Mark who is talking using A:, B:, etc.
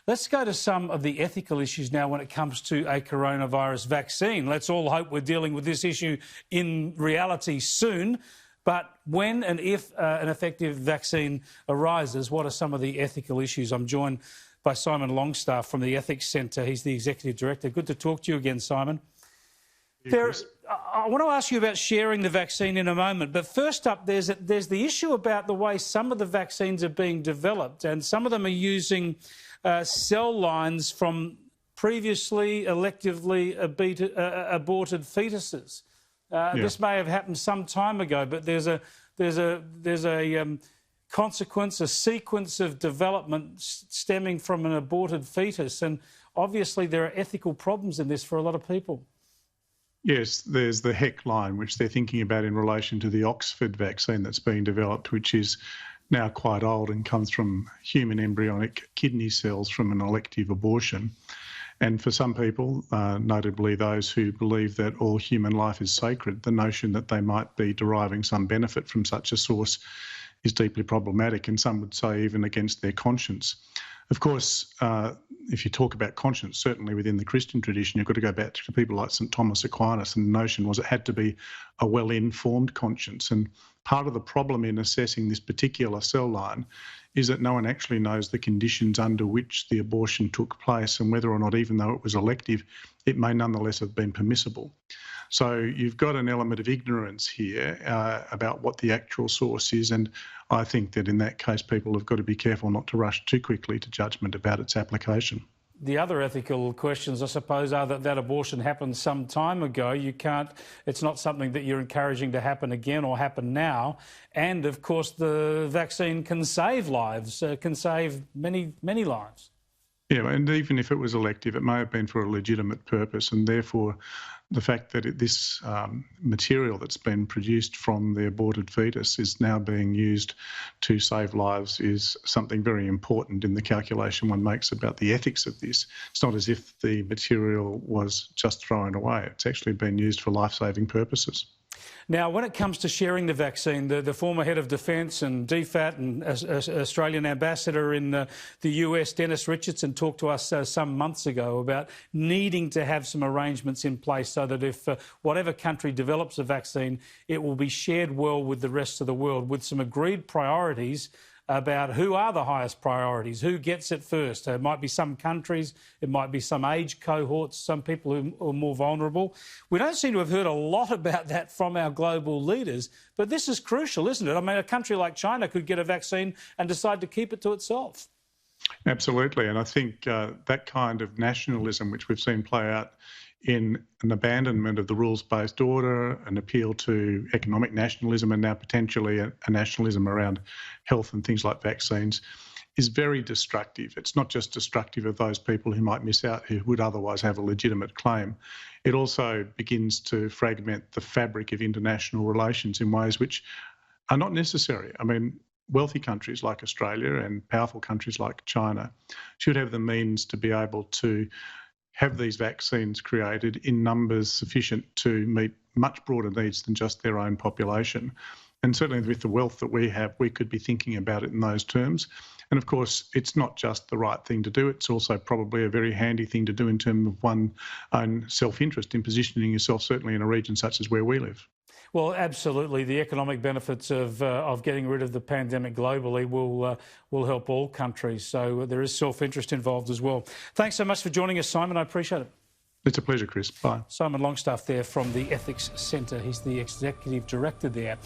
A: Let's go to some of the ethical issues now when it comes to a coronavirus vaccine. Let's all hope we're dealing with this issue in reality soon. But when and if an effective vaccine arises, what are some of the ethical issues? I'm joined by Simon Longstaff from the Ethics Centre. He's the Executive Director. Good to talk to you again, Simon. I want to ask you about sharing the vaccine in a moment, but first up, there's the issue about the way some of the vaccines are being developed, and some of them are using cell lines from previously electively aborted fetuses. This may have happened some time ago, but there's a consequence, a sequence of development stemming from an aborted fetus, and obviously there are ethical problems in this for a lot of people.
B: Yes, there's the HEC line, which they're thinking about in relation to the Oxford vaccine that's being developed, which is now quite old and comes from human embryonic kidney cells from an elective abortion. And for some people, notably those who believe that all human life is sacred, the notion that they might be deriving some benefit from such a source is deeply problematic, and some would say even against their conscience. Of course, if you talk about conscience, certainly within the Christian tradition, you've got to go back to people like St Thomas Aquinas, and the notion was it had to be a well-informed conscience. And part of the problem in assessing this particular cell line is that no one actually knows the conditions under which the abortion took place, and whether or not, even though it was elective, it may nonetheless have been permissible. So you've got an element of ignorance here about what the actual source is, and I think that in that case people have got to be careful not to rush too quickly to judgment about its application.
A: The other ethical questions, I suppose, are that abortion happened some time ago. It's not something that you're encouraging to happen again or happen now. And, of course, the vaccine can save lives, can save many, many lives.
B: Yeah, and even if it was elective, it may have been for a legitimate purpose, and therefore the fact that this material that's been produced from the aborted fetus is now being used to save lives is something very important in the calculation one makes about the ethics of this. It's not as if the material was just thrown away. It's actually been used for life-saving purposes.
A: Now, when it comes to sharing the vaccine, the former head of defence and DFAT and Australian ambassador in the US, Dennis Richardson, talked to us some months ago about needing to have some arrangements in place so that if whatever country develops a vaccine, it will be shared well with the rest of the world, with some agreed priorities about who are the highest priorities, who gets it first. It might be some countries, it might be some age cohorts, some people who are more vulnerable. We don't seem to have heard a lot about that from our global leaders, but this is crucial, isn't it? I mean, a country like China could get a vaccine and decide to keep it to itself.
B: Absolutely, and I think that kind of nationalism, which we've seen play out in an abandonment of the rules-based order, an appeal to economic nationalism, and now potentially a nationalism around health and things like vaccines, is very destructive. It's not just destructive of those people who might miss out, who would otherwise have a legitimate claim. It also begins to fragment the fabric of international relations in ways which are not necessary. I mean, wealthy countries like Australia and powerful countries like China should have the means to be able to have these vaccines created in numbers sufficient to meet much broader needs than just their own population. And certainly with the wealth that we have, we could be thinking about it in those terms. And of course, it's not just the right thing to do, it's also probably a very handy thing to do in terms of one's own self-interest in positioning yourself, certainly in a region such as where we live.
A: Well, absolutely. The economic benefits of getting rid of the pandemic globally will help all countries. So there is self-interest involved as well. Thanks so much for joining us, Simon. I appreciate it.
B: It's a pleasure, Chris. Bye.
A: Simon Longstaff there from the Ethics Centre. He's the Executive Director there.